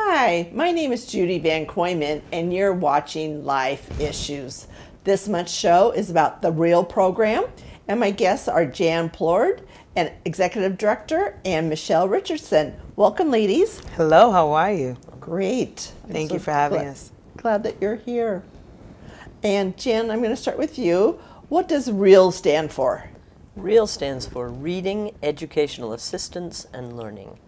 Hi, my name is Judie VanKooiman, and you're watching Life Issues. This month's show is about the Real program, and my guests are Jan Plord, an Executive Director, and Michelle Richardson. Welcome, ladies. Hello, how are you? Great. Thank you for having us. Glad that you're here. And Jan, I'm going to start with you. What does REAL stand for? REAL stands for Reading, Educational Assistance, and Learning.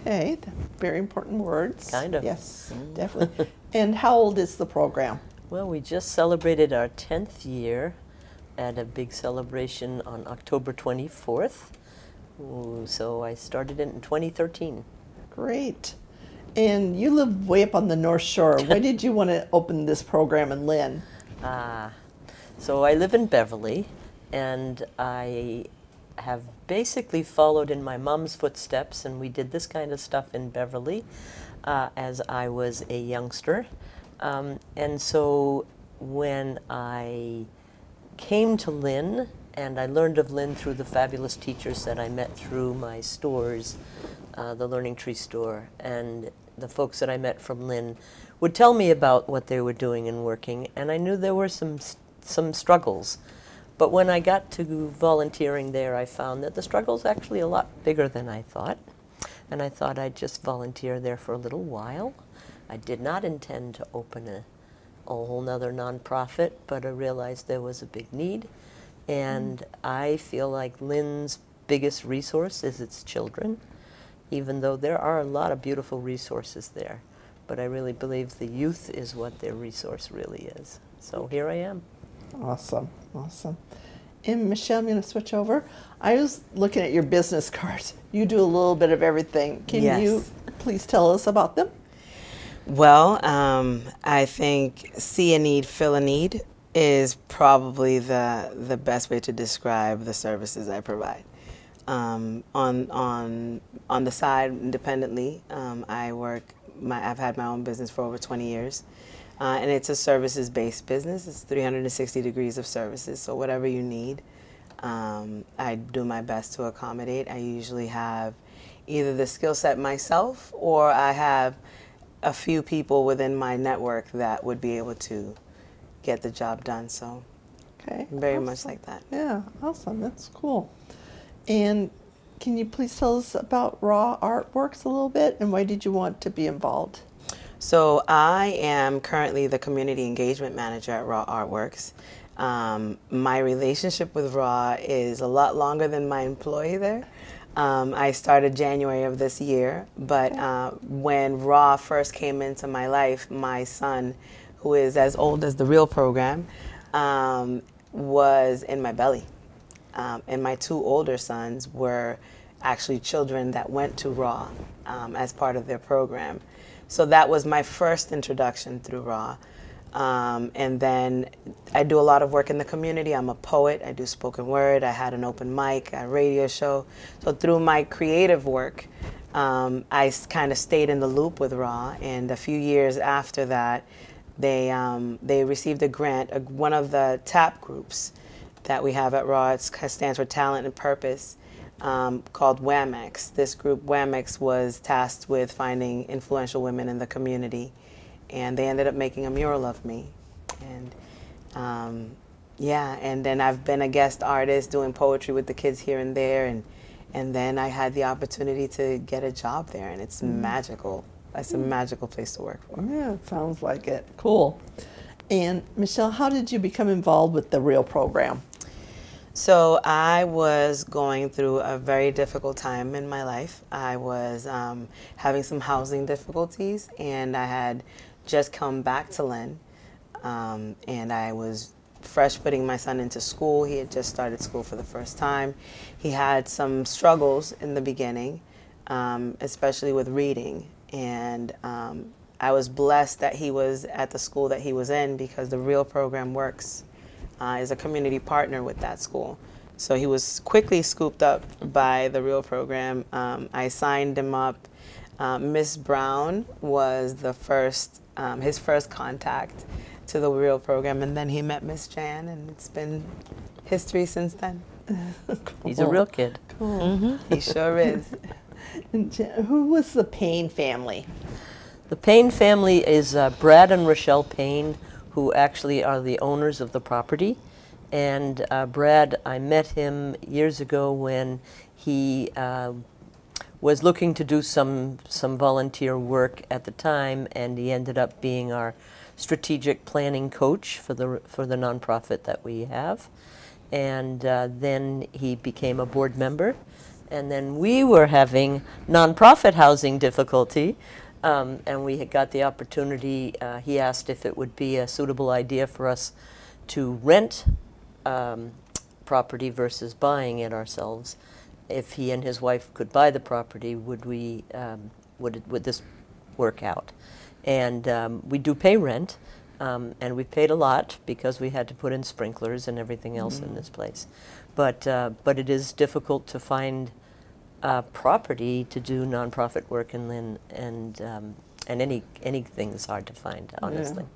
Okay, very important words. Kind of. Yes, definitely. And how old is the program? Well, we just celebrated our 10th year at a big celebration on October 24th. So I started it in 2013. Great. And you live way up on the North Shore. Why did you want to open this program in Lynn? So I live in Beverly, and I have basically followed in my mom's footsteps, and we did this kind of stuff in Beverly as I was a youngster. And so when I came to Lynn, and I learned of Lynn through the fabulous teachers that I met through my stores, the Learning Tree store, and the folks that I met from Lynn would tell me about what they were doing and working, and I knew there were some struggles. But when I got to volunteering there, I found that the struggle's actually a lot bigger than I thought. And I thought I'd just volunteer there for a little while. I did not intend to open a whole nother nonprofit, but I realized there was a big need. And I feel like Lynn's biggest resource is its children, even though there are a lot of beautiful resources there. But I really believe the youth is what their resource really is. So here I am. Awesome, awesome. And Michelle, I'm going to switch over. I was looking at your business cards. You do a little bit of everything. Can you please tell us about them? Well, I think see a need, fill a need is probably the best way to describe the services I provide. On the side, independently, I've had my own business for over 20 years. And it's a services-based business. It's 360 degrees of services, so whatever you need, I do my best to accommodate. I usually have either the skill set myself, or I have a few people within my network that would be able to get the job done. So very much like that. Yeah, awesome. That's cool. And can you please tell us about Raw Artworks a little bit, and why did you want to be involved? So I am currently the community engagement manager at Raw Artworks. My relationship with Raw is a lot longer than my employee there. I started January of this year, but when Raw first came into my life, my son, who is as old as the Real program, was in my belly. And my two older sons were actually children that went to Raw as part of their program. So that was my first introduction through Raw. And then I do a lot of work in the community. I'm a poet. I do spoken word. I had an open mic, a radio show. So through my creative work, I kind of stayed in the loop with Raw. And a few years after that, they received a grant. One of the TAP groups that we have at Raw, it stands for Talent and Purpose, called WAMX. This group, WAMX, was tasked with finding influential women in the community, and they ended up making a mural of me. And and then I've been a guest artist doing poetry with the kids here and there, and then I had the opportunity to get a job there, and it's magical. It's a magical place to work for. Yeah, it sounds like it. Cool. And Michelle, how did you become involved with the Real program? So I was going through a very difficult time in my life. I was having some housing difficulties, and I had just come back to Lynn, and I was fresh putting my son into school. He had just started school for the first time. He had some struggles in the beginning, especially with reading, and I was blessed that he was at the school that he was in, because the Real program works is a community partner with that school. So he was quickly scooped up by the Real program. I signed him up. Miss Brown was the first, his first contact to the Real program, and then he met Miss Jan, and it's been history since then. Cool. He's a real kid. Cool. He sure is. And who was the Payne family? The Payne family is Brad and Rochelle Payne, who actually are the owners of the property. And Brad, I met him years ago when he was looking to do some volunteer work at the time, and he ended up being our strategic planning coach for the nonprofit that we have. And then he became a board member, and then we were having nonprofit housing difficulty, and we had got the opportunity. He asked if it would be a suitable idea for us to rent property versus buying it ourselves. If he and his wife could buy the property, would this work out? And we do pay rent, and we've paid a lot because we had to put in sprinklers and everything else in this place. But it is difficult to find property to do nonprofit work, and anything is hard to find, honestly.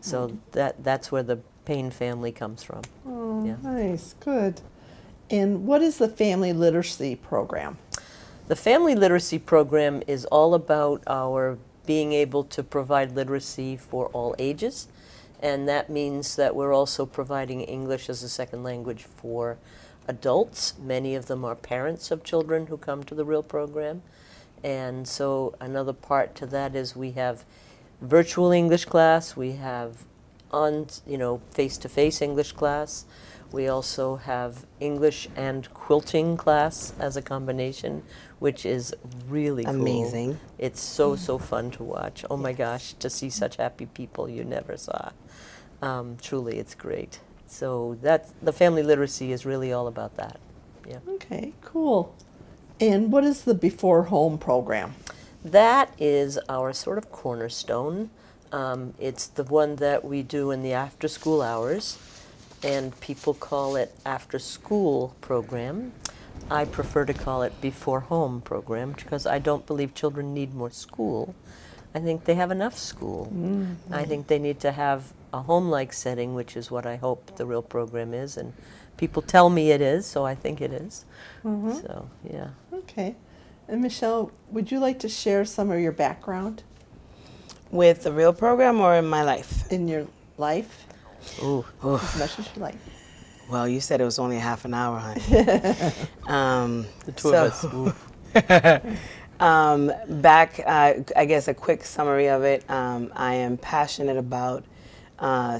So that's where the Payne family comes from. Oh, nice, good. And what is the Family Literacy Program? The Family Literacy Program is all about our being able to provide literacy for all ages, and that means that we're also providing English as a second language for adults. Many of them are parents of children who come to the Real program, and so another part to that is we have virtual English class, we have face-to-face English class. We also have English and quilting class as a combination, which is really cool. Amazing. It's so fun to watch. Oh my gosh, to see such happy people you never saw. Truly, it's great. So the family literacy is really all about that. Yeah. Okay, cool. And what is the Before Home program? That is our sort of cornerstone. It's the one that we do in the after-school hours, and people call it after-school program. I prefer to call it Before Home program because I don't believe children need more school. I think they have enough school. I think they need to have a home-like setting, which is what I hope the Real program is, and people tell me it is, so I think it is. So, yeah. Okay. And Michelle, would you like to share some of your background? With the Real program or in my life? In your life? Ooh. As much as you like. Well, you said it was only half an hour, honey. The two of us. Back, I guess a quick summary of it. I am passionate about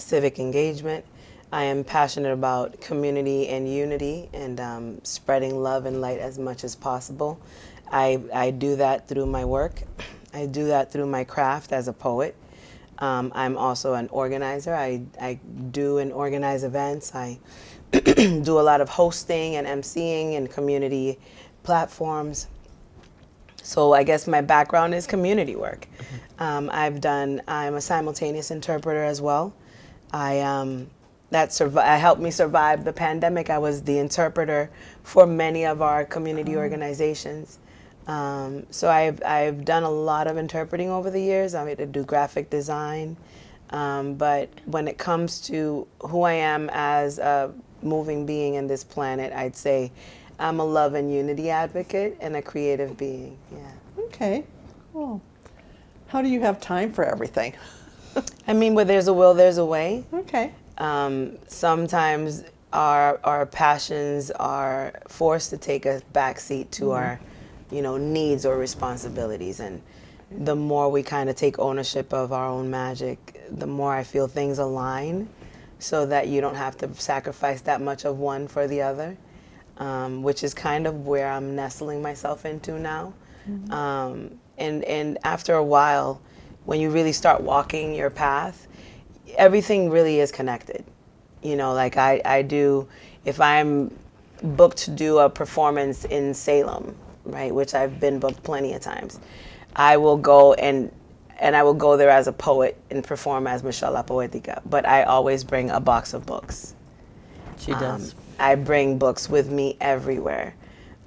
civic engagement. I am passionate about community and unity and spreading love and light as much as possible. I do that through my work. I do that through my craft as a poet. I'm also an organizer. I do and organize events. I do a lot of hosting and emceeing and community platforms. So I guess my background is community work. I'm a simultaneous interpreter as well. That helped me survive the pandemic. I was the interpreter for many of our community organizations. So I've done a lot of interpreting over the years. I had to do graphic design. But when it comes to who I am as a moving being in this planet, I'd say I'm a love and unity advocate and a creative being. Yeah. Okay, cool. How do you have time for everything? I mean, where there's a will, there's a way. Okay. Sometimes our passions are forced to take a backseat to our needs or responsibilities, and the more we kind of take ownership of our own magic, the more I feel things align so that you don't have to sacrifice that much of one for the other, which is kind of where I'm nestling myself into now. And after a while, when you really start walking your path, everything really is connected. Like I do, if I'm booked to do a performance in Salem, right, which I've been booked plenty of times, I will go and I will go there as a poet and perform as Michelle La Poetica, but I always bring a box of books. She does. I bring books with me everywhere.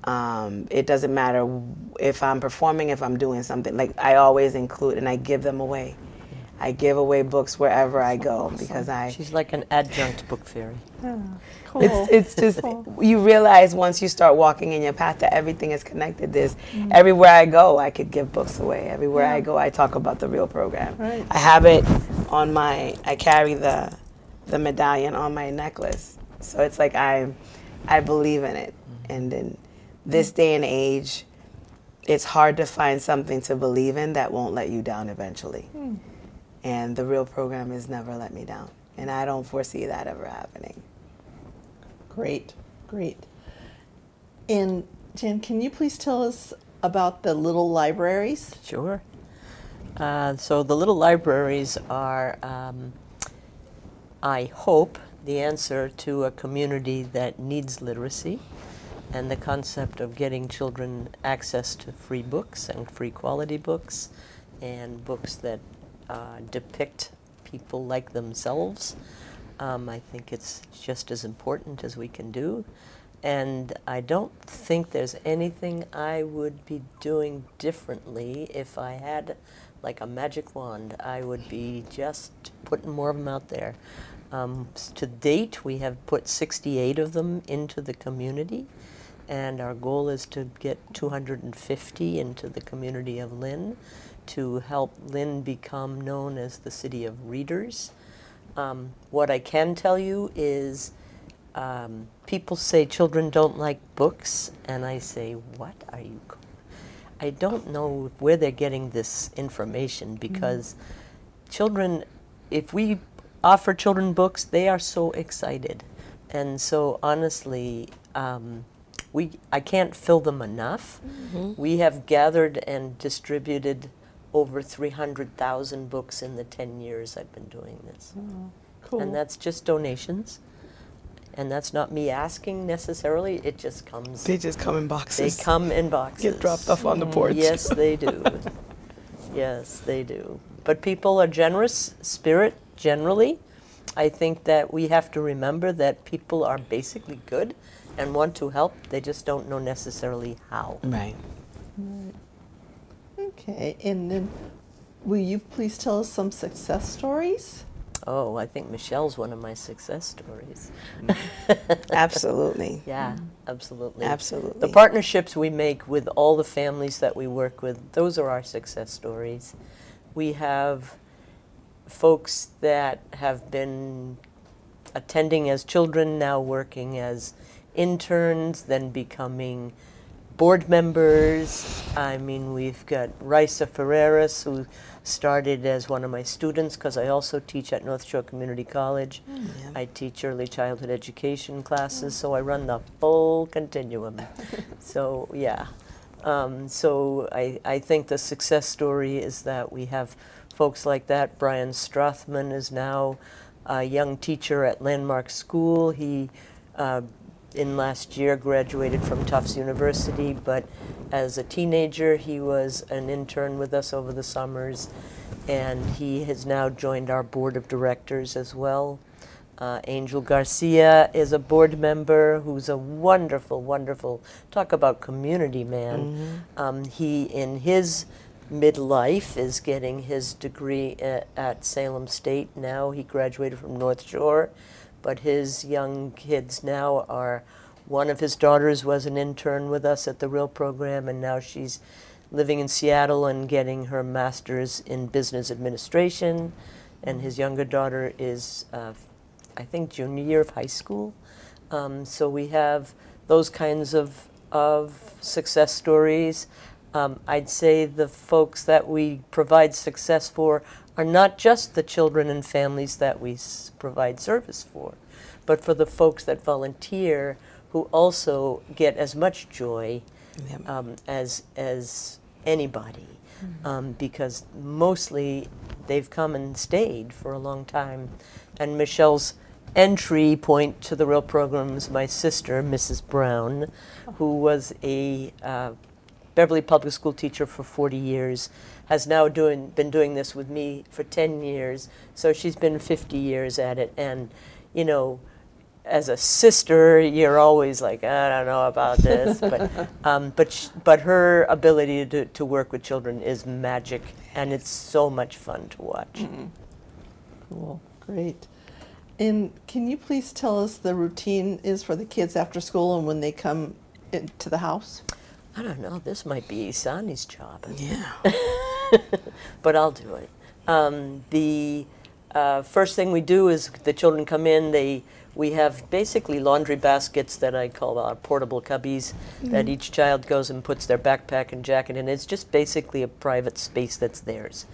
It doesn't matter if I'm performing, if I'm doing something, like I always include and I give them away. I give away books wherever I go because She's like an adjunct book fairy. Cool. it's just you realize once you start walking in your path that everything is connected. There's everywhere I go, I could give books away. Everywhere I go, I talk about the Real program. Right. I have it on I carry the medallion on my necklace. So it's like I believe in it. And in this day and age, it's hard to find something to believe in that won't let you down eventually. And the Real program has never let me down. And I don't foresee that ever happening. Great, great. And Jen, can you please tell us about the little libraries? Sure. So the little libraries are, I hope, the answer to a community that needs literacy, and the concept of getting children access to free books and free quality books and books that depict people like themselves. I think it's just as important as we can do. And I don't think there's anything I would be doing differently if I had like a magic wand. I would be just putting more of them out there. To date, we have put 68 of them into the community, and our goal is to get 250 into the community of Lynn to help Lynn become known as the city of readers. What I can tell you is people say children don't like books, and I say, what are you? I don't know where they're getting this information, because children, if we offer children books, they are so excited. And so honestly, I can't fill them enough. We have gathered and distributed over 300,000 books in the 10 years I've been doing this. Cool. And that's just donations. And that's not me asking necessarily, it just comes. They just come in boxes. They come in boxes. Get dropped off on the porch. Yes, they do. Yes, they do. But people are generous, spirit generally. I think that we have to remember that people are basically good and want to help. They just don't know necessarily how. Right. Okay, and then will you please tell us some success stories? Oh, I think Michelle's one of my success stories. Absolutely. Yeah, absolutely. Absolutely. The partnerships we make with all the families that we work with, those are our success stories. We have folks that have been attending as children, now working as interns, then becoming board members. I mean, we've got Raisa Ferreras, who started as one of my students, because I also teach at North Shore Community College. I teach early childhood education classes, so I run the full continuum. So, yeah. So I think the success story is that we have folks like that. Brian Strothman is now a young teacher at Landmark School. He in last year graduated from Tufts University, but as a teenager he was an intern with us over the summers, and he has now joined our board of directors as well. Angel Garcia is a board member who's a wonderful, wonderful, talk about community man. He, in his midlife, is getting his degree at Salem State now. He graduated from North Shore. But his young kids now are, one of his daughters was an intern with us at the Real program, and now she's living in Seattle and getting her master's in business administration. And his younger daughter is, I think, junior year of high school. So we have those kinds of success stories. I'd say the folks that we provide success for are not just the children and families that we provide service for, but for the folks that volunteer, who also get as much joy as anybody, because mostly they've come and stayed for a long time. And Michelle's entry point to the Real program is my sister, Mrs. Brown, who was a Beverly Public School teacher for 40 years, has now been doing this with me for 10 years, so she's been 50 years at it. And, you know, as a sister, you're always like, I don't know about this, but her ability to work with children is magic, and it's so much fun to watch. Cool, great. And can you please tell us the routine is for the kids after school and when they come into the house? I don't know, this might be Isani's job. Yeah. But I'll do it. The first thing we do is the children come in, we have basically laundry baskets that I call our portable cubbies that each child goes and puts their backpack and jacket in. It's just basically a private space that's theirs.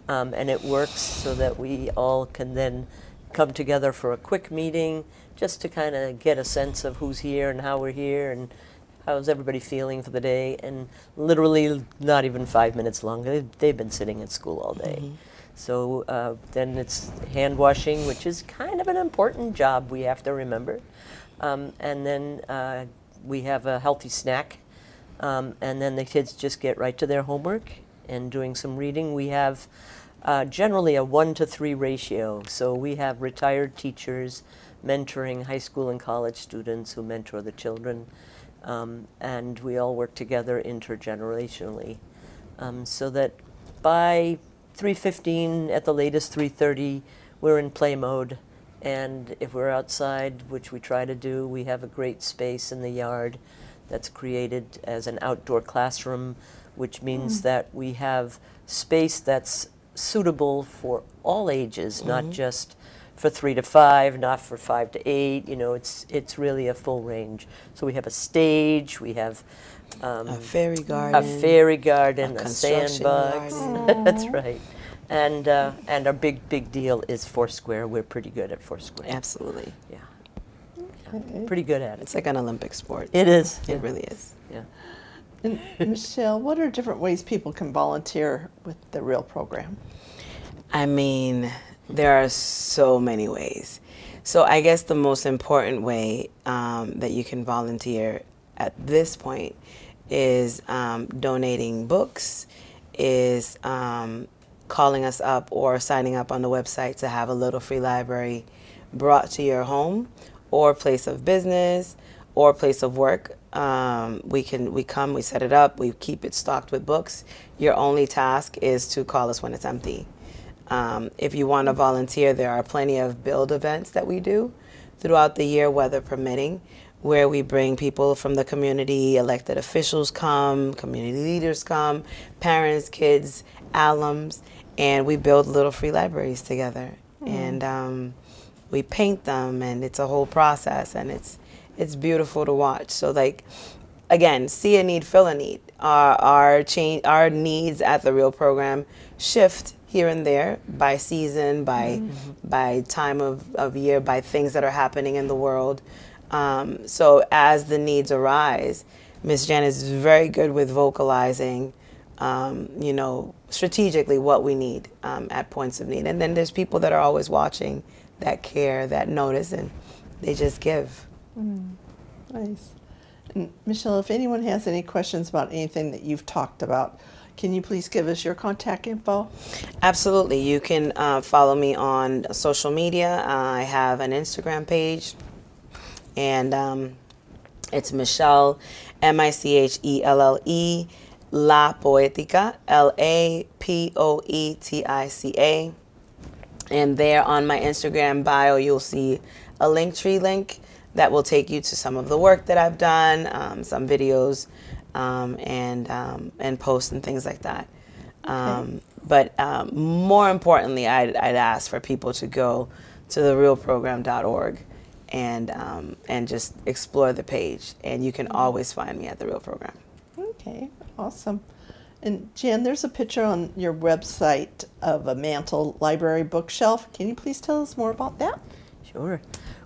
And it works so that we all can then come together for a quick meeting just to kind of get a sense of who's here and how we're here and how's everybody feeling for the day. And literally not even 5 minutes long. They've been sitting at school all day. So then it's hand washing, which is kind of an important job we have to remember. And then we have a healthy snack. And then the kids just get right to their homework and doing some reading. We have generally a 1-to-3 ratio. So we have retired teachers mentoring high school and college students who mentor the children. And we all work together intergenerationally. So that by 3:15, at the latest 3:30, we're in play mode. And if we're outside, which we try to do, we have a great space in the yard that's created as an outdoor classroom, which means that we have space that's suitable for all ages, not just for 3 to 5, not for 5 to 8. You know, it's really a full range. So we have a stage, we have A fairy garden. a fairy garden, a construction sandbox. garden. That's right. And our big deal is Foursquare. We're pretty good at Foursquare. Absolutely. Yeah. Okay. Pretty good at it. It's like an Olympic sport. It is. It really is. Yeah. And Michelle, what are different ways people can volunteer with the REAL program? I mean, there are so many ways. So I guess the most important way that you can volunteer at this point is donating books, is calling us up or signing up on the website to have a little free library brought to your home or place of business or place of work. We come, we set it up, we keep it stocked with books. Your only task is to call us when it's empty. If you want to volunteer, there are plenty of build events that we do throughout the year, weather permitting, where we bring people from the community, elected officials come, community leaders come, parents, kids, alums, and we build little free libraries together. And we paint them, and it's a whole process, and it's beautiful to watch. So, like, again, see a need, fill a need. Our needs at the REAL program shift here and there by season, by time of year, by things that are happening in the world. So as the needs arise, Ms. Jan is very good with vocalizing, you know, strategically what we need at points of need. And then there's people that are always watching, that care, that notice, and they just give. Nice. And Michelle, if anyone has any questions about anything that you've talked about, can you please give us your contact info? Absolutely. You can follow me on social media. I have an Instagram page, and it's Michelle, Michelle, La Poetica, LAPOETICA. And there on my Instagram bio, you'll see a Linktree link that will take you to some of the work that I've done, some videos, and posts and things like that. Okay. But more importantly, I'd ask for people to go to therealprogram.org and just explore the page. And you can always find me at the REAL program. Okay, awesome. And Jan, there's a picture on your website of a mantle library bookshelf. Can you please tell us more about that? Sure.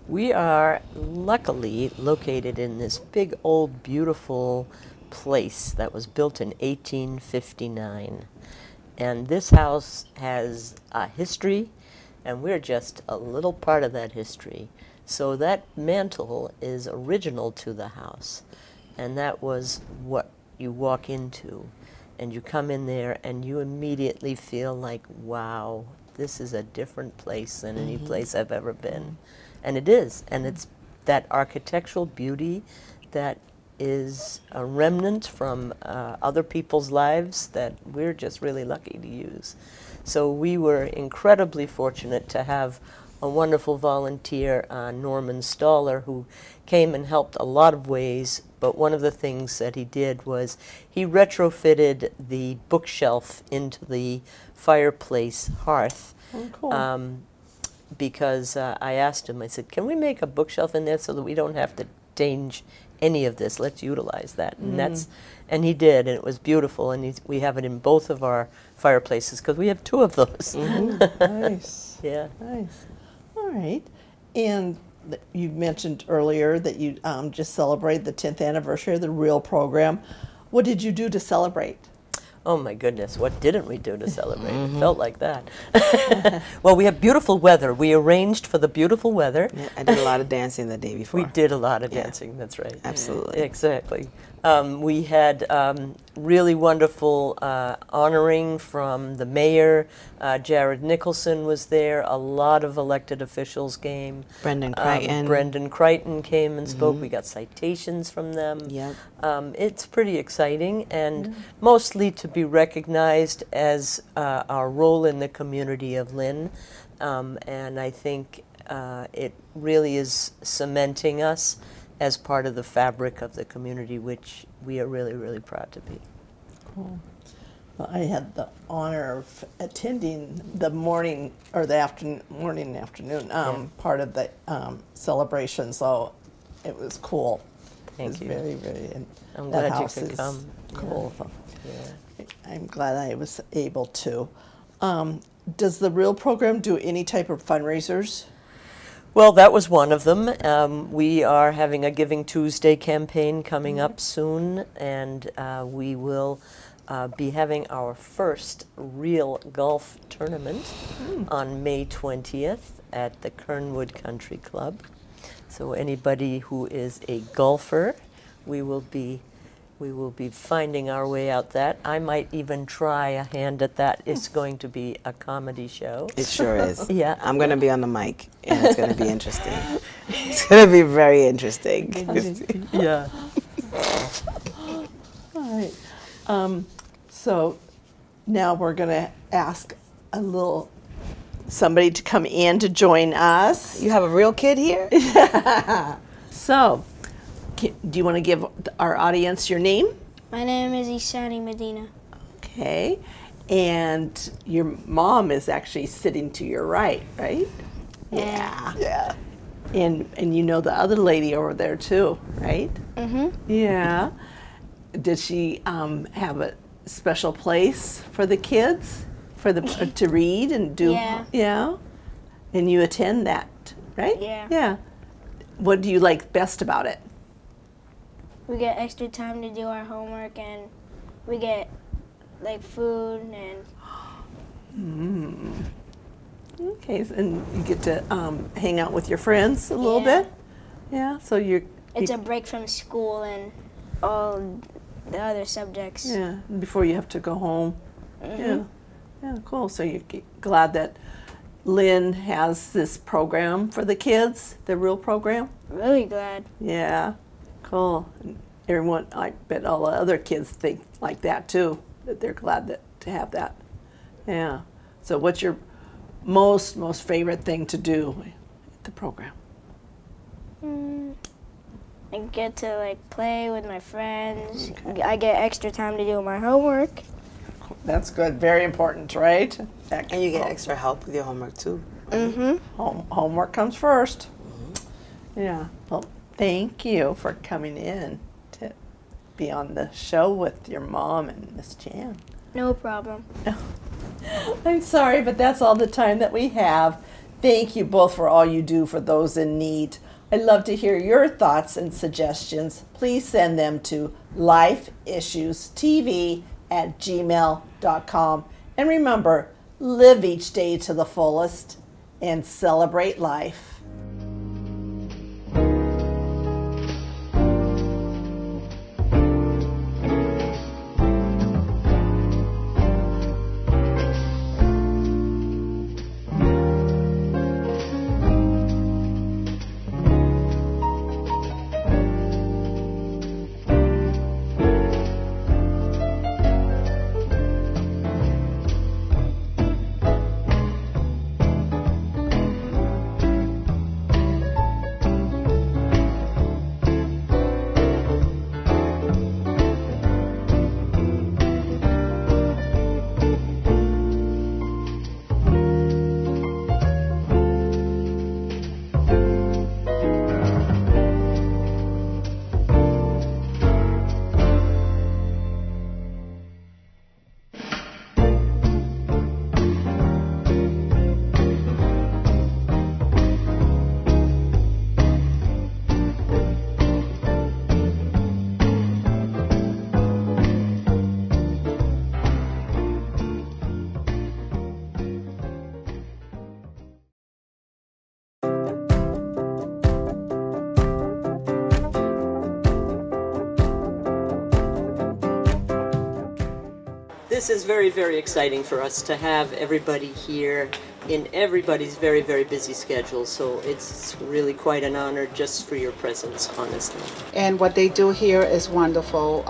We are luckily located in this big, old, beautiful place that was built in 1859. And this house has a history, and we're just a little part of that history. So that mantle is original to the house, and that was what you walk into. And you come in there and you immediately feel like, wow, this is a different place than any place I've ever been. And it is, and that architectural beauty that is a remnant from other people's lives that we're just really lucky to use. So we were incredibly fortunate to have a wonderful volunteer, Norman Stoller, who came and helped a lot of ways, but one of the things that he did was he retrofitted the bookshelf into the fireplace hearth. Oh, cool. Because I asked him, I said, can we make a bookshelf in there so that we don't have to change any of this? Let's utilize that. And he did, and it was beautiful, and we have it in both of our fireplaces because we have 2 of those. Nice. Yeah. Nice. All right. And you mentioned earlier that you just celebrated the 10th anniversary of the Real program. What did you do to celebrate? Oh my goodness, what didn't we do to celebrate? It felt like that. Well, we have beautiful weather. We arranged for the beautiful weather. Yeah, I did a lot of dancing the day before. We did a lot of dancing, that's right. Absolutely. Exactly. We had really wonderful honoring from the mayor. Jared Nicholson was there. A lot of elected officials came. Brendan Crichton. Brendan Crichton came and spoke. We got citations from them. Yep. It's pretty exciting, and mostly to be recognized as our role in the community of Lynn. And I think it really is cementing us as part of the fabric of the community, which we are really, really proud to be. Cool. Well, I had the honor of attending the morning or the morning and afternoon part of the celebration, so it was cool. Thank you. Very, very. And I'm that glad you house could is come. Cool. Yeah. I'm glad I was able to. Does the Real program do any type of fundraisers? Well, that was one of them. We are having a Giving Tuesday campaign coming up soon, and we will be having our first real golf tournament on May 20th at the Kernwood Country Club. So anybody who is a golfer, we will be finding our way out that. I might even try a hand at that. It's going to be a comedy show. It sure is. Yeah. I'm going to be on the mic, and it's going to be interesting. It's going to be very interesting. Yeah. All right. So now we're going to ask somebody to come in to join us. You have a real kid here? So, do you want to give our audience your name? My name is Isani Medina. Okay. And your mom is actually sitting to your right, right? Yeah. Yeah. And you know the other lady over there too, right? Mm-hmm. Yeah. Did she have a special place for the kids to read and do? Yeah. Yeah. And you attend that, right? Yeah. Yeah. What do you like best about it? We get extra time to do our homework, and we get like food and. Okay, and you get to hang out with your friends a little Yeah. bit. Yeah. So It's a break from school and all the other subjects. yeah, before you have to go home. Mhm. Yeah. Yeah, cool. So you're glad that Lynn has this program for the kids, the Real program? Really glad. Yeah, cool. And everyone, I bet all the other kids think like that too, that they're glad to have that. Yeah. So what's your most favorite thing to do at the program? I get to like play with my friends. I get extra time to do my homework. That's good. Very important, right? And you get extra help with your homework too. Mm-hmm. Homework comes first. Yeah. Well, thank you for coming in to be on the show with your mom and Miss Jan. No problem. I'm sorry, but that's all the time that we have. Thank you both for all you do for those in need. I'd love to hear your thoughts and suggestions. Please send them to lifeissuestv@gmail.com. And remember, live each day to the fullest and celebrate life. This is very, very exciting for us to have everybody here in everybody's very, very busy schedule. So it's really quite an honor just for your presence, honestly. And what they do here is wonderful.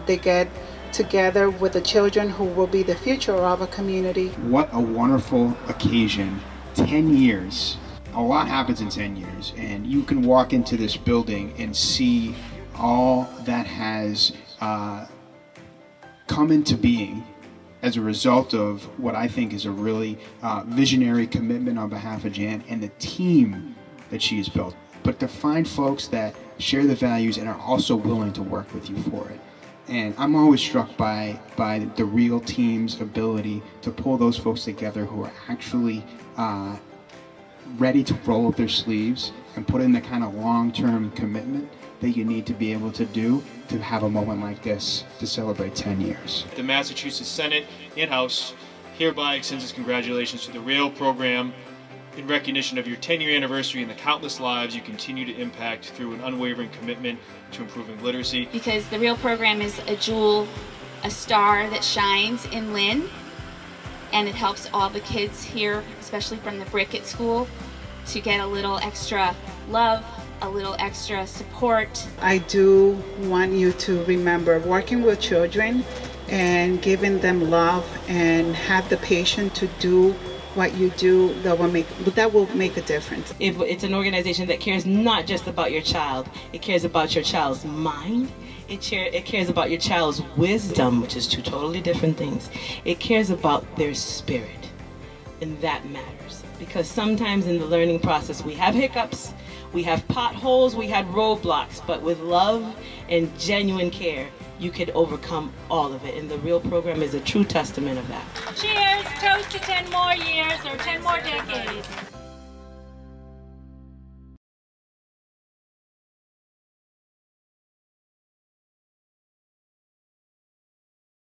They get together with the children who will be the future of our community. What a wonderful occasion. 10 years. A lot happens in 10 years, and you can walk into this building and see all that has come into being as a result of what I think is a really visionary commitment on behalf of Jan and the team that she has built. But to find folks that share the values and are also willing to work with you for it. And I'm always struck by the real team's ability to pull those folks together who are actually ready to roll up their sleeves and put in the kind of long-term commitment that you need to be able to do to have a moment like this to celebrate 10 years. The Massachusetts Senate and House hereby extends its congratulations to the RAIL program in recognition of your 10-year anniversary and the countless lives you continue to impact through an unwavering commitment to improving literacy. Because the RAIL program is a jewel, a star that shines in Lynn, and it helps all the kids here, especially from the Brickett School, to get a little extra love, a little extra support. I do want you to remember working with children and giving them love and have the patience to do what you do that will make a difference. It's an organization that cares not just about your child, it cares about your child's mind, it cares about your child's wisdom, which is two totally different things. It cares about their spirit, and that matters. Because sometimes in the learning process we have hiccups, we have potholes, we have roadblocks, but with love and genuine care, you could overcome all of it. And the RAIL program is a true testament of that. Cheers! Toast to 10 more years or 10 more decades.